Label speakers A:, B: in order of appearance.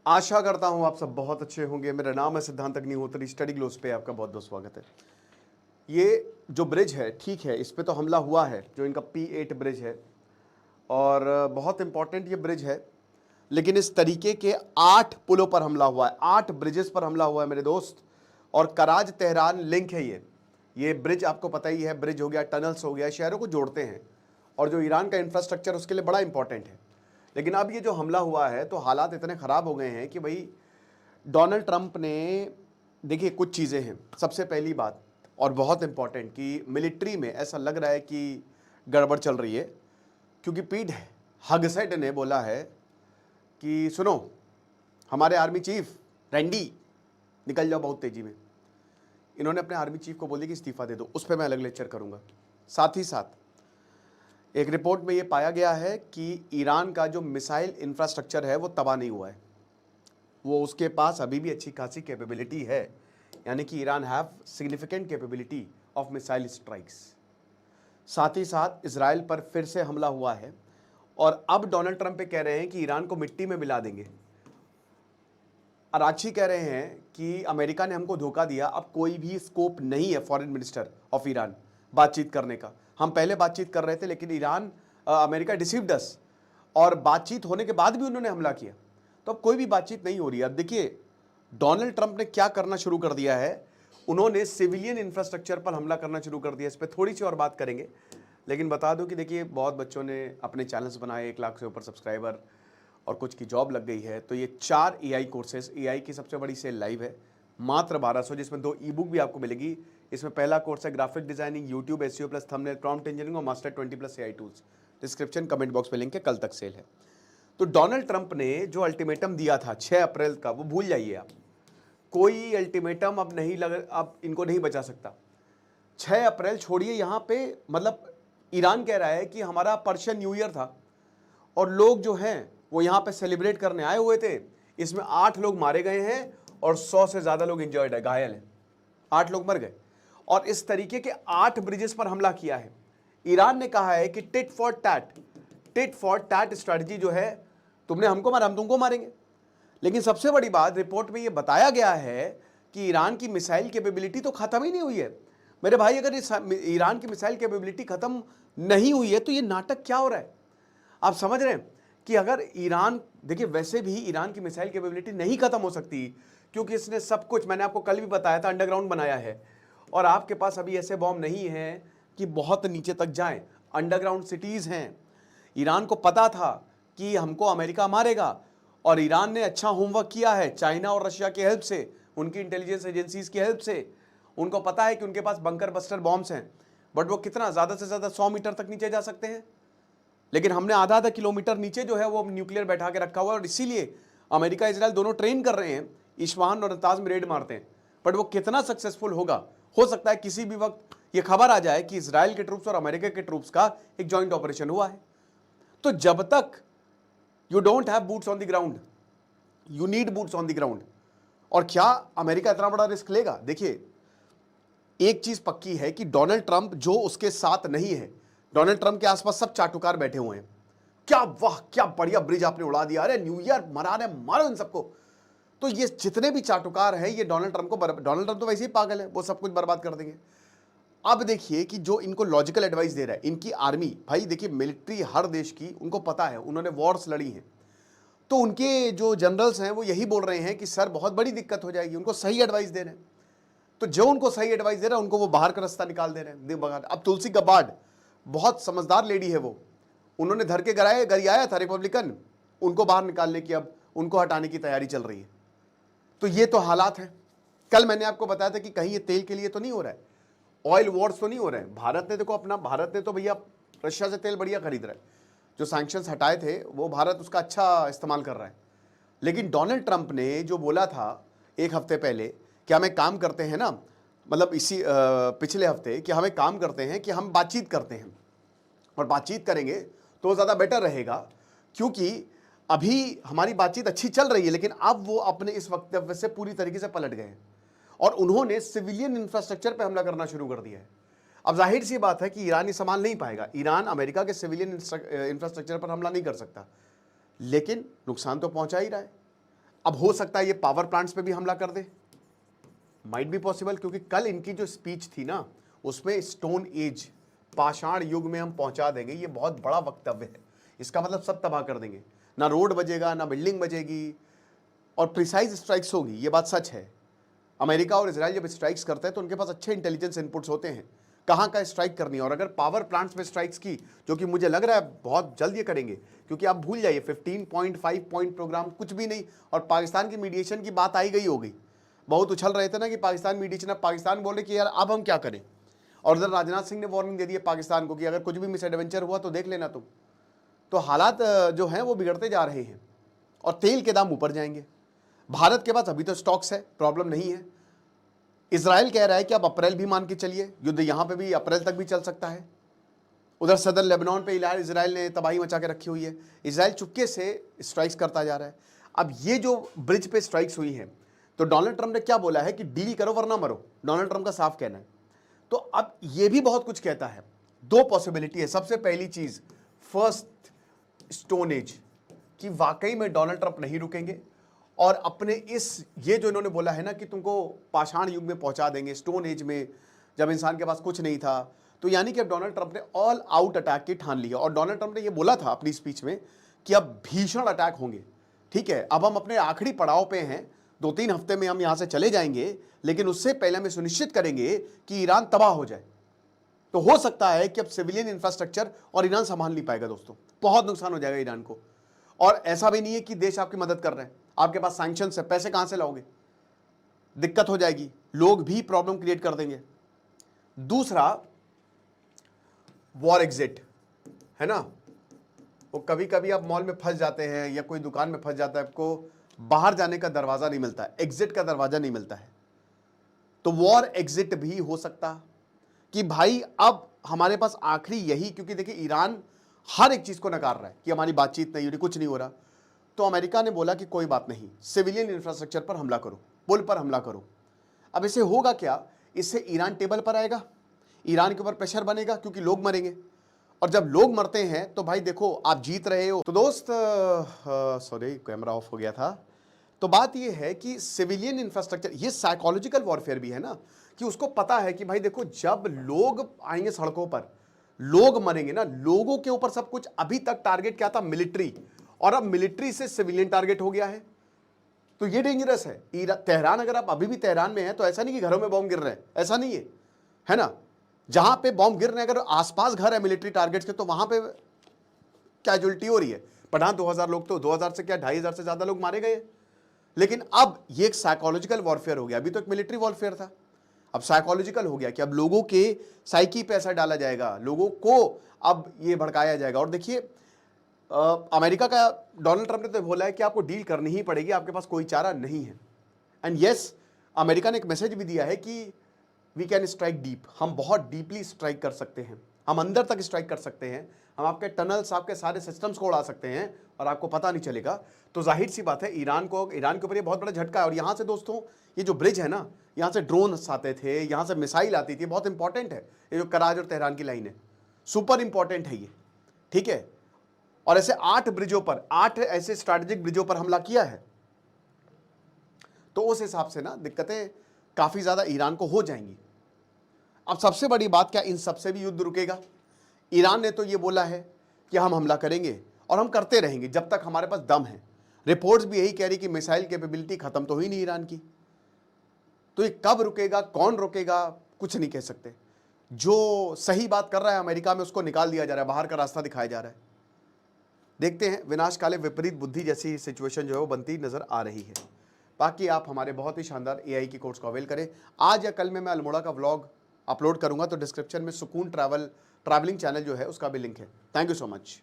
A: आशा करता हूं आप सब बहुत अच्छे होंगे। मेरा नाम है सिद्धांत अग्निहोत्री। स्टडी ग्लोस पे आपका बहुत बहुत स्वागत है। ये जो ब्रिज है, ठीक है, इस पे तो हमला हुआ है, जो इनका P8 ब्रिज है, और बहुत इंपॉर्टेंट ये ब्रिज है। लेकिन इस तरीके के 8 पुलों पर हमला हुआ है, 8 ब्रिजेस पर हमला हुआ है मेरे दोस्त। और कराज तेहरान लिंक है ये ब्रिज, आपको पता ही है, ब्रिज हो गया, टनल्स हो गया, शहरों को जोड़ते हैं। और जो ईरान का इंफ्रास्ट्रक्चर उसके लिए बड़ा इंपॉर्टेंट है। लेकिन अब ये जो हमला हुआ है तो हालात इतने ख़राब हो गए हैं कि भाई डोनाल्ड ट्रंप ने, देखिए कुछ चीज़ें हैं। सबसे पहली बात और बहुत इंपॉर्टेंट कि मिलिट्री में ऐसा लग रहा है कि गड़बड़ चल रही है, क्योंकि पीट हेगसेट ने बोला है कि सुनो, हमारे आर्मी चीफ रैंडी निकल जाओ बहुत तेज़ी में। इन्होंने अपने आर्मी चीफ को बोल दिया कि इस्तीफा दे दो। उस पर मैं अलग लेक्चर करूँगा। साथ ही साथ एक रिपोर्ट में ये पाया गया है कि ईरान का जो मिसाइल इंफ्रास्ट्रक्चर है वो तबाह नहीं हुआ है, वो उसके पास अभी भी अच्छी खासी कैपेबिलिटी है। यानी कि Iran have significant capability of missile strikes. साथ ही साथ इजराइल पर फिर से हमला हुआ है, और अब डोनाल्ड ट्रंप पे कह रहे हैं कि ईरान को मिट्टी में मिला देंगे। अराची कह रहे हैं कि अमेरिका ने हमको धोखा दिया, अब कोई भी स्कोप नहीं है फॉरेन मिनिस्टर ऑफ ईरान बातचीत करने का। हम पहले बातचीत कर रहे थे, लेकिन अमेरिका डिसीव्ड अस, और बातचीत होने के बाद भी उन्होंने हमला किया। तो अब कोई भी बातचीत नहीं हो रही है। अब देखिए डोनाल्ड ट्रंप ने क्या करना शुरू कर दिया है, उन्होंने सिविलियन इंफ्रास्ट्रक्चर पर हमला करना शुरू कर दिया। इस पर थोड़ी सी और बात करेंगे, लेकिन बता दूं कि देखिए बहुत बच्चों ने अपने चैनल्स बनाए, 1 लाख से ऊपर सब्सक्राइबर, और कुछ की जॉब लग गई है। तो ये 4 AI कोर्सेज, AI की सबसे बड़ी सेल लाइव है, मात्र 1200, जिसमें 2 ई-बुक भी आपको मिलेगी। इसमें पहला कोर्स है graphic designing, YouTube SEO plus thumbnail, prompt engineering और master 20+ AI tools. Description comment box में लिंक है, कल तक सेल है। तो डोनाल्ड ट्रंप ने जो अल्टीमेटम दिया था 6 अप्रैल का, वो भूल जाइए आप। कोई अल्टीमेटम अब नहीं अब इनको नहीं बचा सकता। 6 अप्रैल छोड़िए, यहां पे मतलब ईरान कह रहा है कि हमारा पर्शियन न्यू ईयर था और लोग जो हैं वो यहां पे सेलिब्रेट करने आए हुए थे। इसमें 8 लोग मारे गए हैं और 100 से ज्यादा लोग इंजॉयड है, घायल हैं, 8 लोग मर गए। और इस तरीके के 8 ब्रिजेस पर हमला किया है। ईरान ने कहा है कि टिट फॉर टैट स्ट्रेटजी जो है, तुमने हमको मारा, हम तुमको मारेंगे। लेकिन सबसे बड़ी बात, रिपोर्ट में यह बताया गया है कि ईरान की मिसाइल कैपेबिलिटी तो खत्म ही नहीं हुई है। मेरे भाई, अगर ईरान की मिसाइल कैपेबिलिटी खत्म नहीं हुई है तो ये नाटक क्या हो रहा है? आप समझ रहे हैं कि अगर ईरान, देखिए वैसे भी ईरान की मिसाइल कैपेबिलिटी नहीं खत्म हो सकती, क्योंकि इसने सब कुछ, मैंने आपको कल भी बताया था, अंडरग्राउंड बनाया है। और आपके पास अभी ऐसे बॉम्ब नहीं है कि बहुत नीचे तक जाएं, अंडरग्राउंड सिटीज हैं। ईरान को पता था कि हमको अमेरिका मारेगा, और ईरान ने अच्छा होमवर्क किया है चाइना और रशिया की हेल्प से, उनकी इंटेलिजेंस एजेंसीज की हेल्प से। उनको पता है कि उनके पास बंकर बस्टर बॉम्ब्स हैं, बट वो कितना, ज्यादा से ज्यादा 100 मीटर तक नीचे जा सकते हैं। लेकिन हमने आधा आधा किलोमीटर नीचे जो है वो न्यूक्लियर बैठा के रखा हुआ है, और इसीलिए अमेरिका इजराइल दोनों ट्रेन कर रहे हैं, इस्फहान और नताज में रेड मारते हैं। बट वो कितना सक्सेसफुल होगा, हो सकता है किसी भी वक्त ये खबर आ जाए कि इजराइल के ट्रूप्स और अमेरिका के ट्रूप्स का एक जॉइंट ऑपरेशन हुआ है। तो जब तक you don't have boots on the ground, you need boots on the ground. और क्या अमेरिका इतना बड़ा रिस्क लेगा? देखिए एक चीज पक्की है कि डोनाल्ड ट्रंप जो उसके साथ नहीं है, डोनाल्ड ट्रंप के आसपास सब चाटुकार बैठे हुए हैं। क्या वाह, क्या बढ़िया ब्रिज आपने उड़ा दिया, अरे न्यू ईयर मना रहे, मारो इन सबको। तो ये जितने भी चाटुकार हैं, ये डोनाल्ड ट्रंप डोनाल्ड ट्रंप तो वैसे ही पागल है, वो सब कुछ बर्बाद कर देंगे। अब देखिए कि जो इनको लॉजिकल एडवाइस दे रहा है इनकी आर्मी, भाई देखिए मिलिट्री हर देश की, उनको पता है, उन्होंने वॉर्स लड़ी हैं। तो उनके जो जनरल्स हैं वो यही बोल रहे हैं कि सर बहुत बड़ी दिक्कत हो जाएगी, उनको सही एडवाइस दे रहे हैं। तो जो उनको सही एडवाइस दे रहा है उनको वो बाहर का रास्ता निकाल दे रहे हैं। अब तुलसी गबार्ड बहुत समझदार लेडी है, वो उन्होंने धर के गरियाया था रिपब्लिकन, उनको बाहर निकालने की, अब उनको हटाने की तैयारी चल रही है। तो ये तो हालात हैं। कल मैंने आपको बताया था कि कहीं ये तेल के लिए तो नहीं हो रहा है, ऑयल वॉर्स तो नहीं हो रहे हैं। भारत ने देखो अपना, भारत ने तो भैया रशिया से तेल बढ़िया खरीद रहा है, जो सैंक्शंस हटाए थे वो भारत उसका अच्छा इस्तेमाल कर रहा है। लेकिन डोनाल्ड ट्रंप ने जो बोला था 1 हफ्ते पहले कि हम एक काम करते हैं ना, मतलब इसी पिछले हफ्ते, कि हम एक काम करते हैं कि हम बातचीत करते हैं और बातचीत करेंगे तो ज़्यादा बेटर रहेगा, क्योंकि अभी हमारी बातचीत अच्छी चल रही है। लेकिन अब वो अपने इस वक्तव्य से पूरी तरीके से पलट गए हैं और उन्होंने सिविलियन इंफ्रास्ट्रक्चर पर हमला करना शुरू कर दिया है। अब जाहिर सी बात है कि ईरान ये संभाल नहीं पाएगा, ईरान अमेरिका के सिविलियन इंफ्रास्ट्रक्चर पर हमला नहीं कर सकता, लेकिन नुकसान तो पहुंचा ही रहा है। अब हो सकता है ये पावर प्लांट्स पे भी हमला कर दे, माइट बी पॉसिबल, क्योंकि कल इनकी जो स्पीच थी ना उसमें स्टोन एज, पाषाण युग में हम पहुंचा देंगे, ये बहुत बड़ा वक्तव्य है। इसका मतलब सब तबाह कर देंगे, ना रोड बजेगा ना बिल्डिंग बजेगी, और प्रिसाइज स्ट्राइक्स होगी, ये बात सच है। अमेरिका और इजराइल जब स्ट्राइक्स करते हैं तो उनके पास अच्छे इंटेलिजेंस इनपुट्स होते हैं कहाँ का स्ट्राइक करनी है। और अगर पावर प्लांट्स में स्ट्राइक्स की, जो कि मुझे लग रहा है बहुत जल्द ये करेंगे, क्योंकि आप भूल जाइए 15.5 पॉइंट प्रोग्राम कुछ भी नहीं, और पाकिस्तान की मीडिएशन की बात आई गई हो गई। बहुत उछल रहे थे ना कि पाकिस्तान मीडिएशन, अब पाकिस्तान बोले कि यार अब हम क्या करें, और उधर राजनाथ सिंह ने वार्निंग दे दी है पाकिस्तान को कि अगर कुछ भी मिस एडवेंचर हुआ तो देख लेना तुम। तो हालात जो हैं वो बिगड़ते जा रहे हैं और तेल के दाम ऊपर जाएंगे। भारत के पास अभी तो स्टॉक्स है, प्रॉब्लम नहीं है। इजराइल कह रहा है कि अब अप्रैल भी मान के चलिए, युद्ध यहां पे भी अप्रैल तक भी चल सकता है। उधर सदर लेबनान पे इजराइल ने तबाही मचा के रखी हुई है। इजराइल चुपके से स्ट्राइक्स करता जा रहा है। अब ये जो ब्रिज पे स्ट्राइक्स हुई हैं, तो डोनाल्ड ट्रंप ने क्या बोला है कि डील करो वरना मरो, डोनाल्ड ट्रंप का साफ कहना है। तो अब ये भी बहुत कुछ कहता है। दो पॉसिबिलिटी है। सबसे पहली चीज, फर्स्ट स्टोन एज, कि वाकई में डोनाल्ड ट्रंप नहीं रुकेंगे और अपने इस, ये जो इन्होंने बोला है ना कि तुमको पाषाण युग में पहुंचा देंगे, स्टोन एज में जब इंसान के पास कुछ नहीं था, तो यानी कि अब डोनाल्ड ट्रंप ने ऑल आउट अटैक की ठान लिया। और डोनाल्ड ट्रंप ने ये बोला था अपनी स्पीच में कि अब भीषण अटैक होंगे। ठीक है, अब हम अपने आखिरी पड़ाव पे हैं, 2-3 हफ्ते में हम यहां से चले जाएंगे, लेकिन उससे पहले हम सुनिश्चित करेंगे कि ईरान तबाह हो जाए। तो हो सकता है कि अब सिविलियन इंफ्रास्ट्रक्चर और ईरान संभाल नहीं पाएगा दोस्तों, बहुत नुकसान हो जाएगा ईरान को। और ऐसा भी नहीं है कि देश आपकी मदद कर रहे हैं, आपके पास सैंक्शंस है, पैसे कहां से लाओगे, दिक्कत हो जाएगी, लोग भी प्रॉब्लम क्रिएट कर देंगे। दूसरा, वॉर एग्जिट है ना, वो कभी कभी आप मॉल में फंस जाते हैं या कोई दुकान में फंस जाता है, आपको बाहर जाने का दरवाजा नहीं मिलता है, एग्जिट का दरवाजा नहीं मिलता है, तो वॉर एग्जिट भी हो सकता कि भाई अब हमारे पास आखिरी यही, क्योंकि देखिए ईरान हर एक चीज को नकार रहा है कि हमारी बातचीत नहीं हो रही, कुछ नहीं हो रहा। तो अमेरिका ने बोला कि कोई बात नहीं, सिविलियन इंफ्रास्ट्रक्चर पर हमला करो, पुल पर हमला करो। अब इससे होगा क्या, इससे ईरान टेबल पर आएगा, ईरान के ऊपर प्रेशर बनेगा, क्योंकि लोग मरेंगे, और जब लोग मरते हैं तो भाई देखो आप जीत रहे हो। तो दोस्त, सॉरी कैमरा ऑफ हो गया था। तो बात यह है कि सिविलियन इंफ्रास्ट्रक्चर, ये साइकोलॉजिकल वॉरफेयर भी है ना, कि उसको पता है कि भाई देखो जब लोग आएंगे सड़कों पर, लोग मरेंगे ना, लोगों के ऊपर सब कुछ। अभी तक टारगेट क्या था, मिलिट्री, और अब मिलिट्री से सिविलियन टारगेट हो गया है। तो ये डेंजरस है। तेहरान, अगर आप अभी भी तेहरान में हैं तो ऐसा नहीं कि घरों में बॉम्ब गिर रहे हैं, ऐसा नहीं है ना। जहां पे बॉम्ब गिर रहे हैं, अगर आसपास घर है मिलिट्री टारगेट्स के, तो वहां पे कैजुअलिटी हो रही है। पठान 2000 लोग, तो 2000 से क्या 2500 से ज्यादा लोग मारे गए। लेकिन अब ये एक साइकोलॉजिकल वॉरफेयर हो गया। अभी तो एक मिलिट्री वॉरफेयर था, अब साइकोलॉजिकल हो गया कि अब लोगों के साइकी पे असर डाला जाएगा, लोगों को अब ये भड़काया जाएगा। और देखिए अमेरिका का डोनाल्ड ट्रंप ने तो बोला है कि आपको डील करनी ही पड़ेगी, आपके पास कोई चारा नहीं है। एंड यस, अमेरिका ने एक मैसेज भी दिया है कि वी कैन स्ट्राइक डीप, हम बहुत डीपली स्ट्राइक कर सकते हैं, हम अंदर तक स्ट्राइक कर सकते हैं, हम आपके टनल्स, आपके सारे सिस्टम्स को उड़ा सकते हैं और आपको पता नहीं चलेगा। तो जाहिर सी बात है ईरान के ऊपर ये बहुत बड़ा झटका है। और यहाँ से दोस्तों, ये जो ब्रिज है ना, यहाँ से ड्रोन आते थे, यहाँ से मिसाइल आती थी, बहुत इंपॉर्टेंट है। ये जो कराज और तेहरान की लाइन है, सुपर इंपॉर्टेंट है ये, ठीक है। और ऐसे 8 ब्रिजों पर, 8 ऐसे स्ट्रैटेजिक ब्रिजों पर हमला किया है। तो उस हिसाब से ना दिक्कतें काफी ज्यादा ईरान को हो जाएंगी। अब सबसे बड़ी बात, क्या इन सबसे भी युद्ध रुकेगा? ईरान ने तो ये बोला है कि हम हमला करेंगे और हम करते रहेंगे जब तक हमारे पास दम है। रिपोर्ट्स भी यही कह रही कि मिसाइल कैपेबिलिटी खत्म तो हुई नहीं ईरान की। तो ये कब रुकेगा, कौन रोकेगा, कुछ नहीं कह सकते। जो सही बात कर रहा है अमेरिका में, उसको निकाल दिया जा रहा है, बाहर का रास्ता दिखाया जा रहा है। देखते हैं, विनाश काले विपरीत बुद्धि जैसी सिचुएशन जो है वो बनती नजर आ रही है। बाकी आप हमारे बहुत ही शानदार एआई की कोर्स को अवेल करें। आज या कल में मैं अल्मोड़ा का व्लॉग अपलोड करूंगा, तो डिस्क्रिप्शन में सुकून ट्रैवलिंग चैनल जो है उसका भी लिंक है। Thank you so much.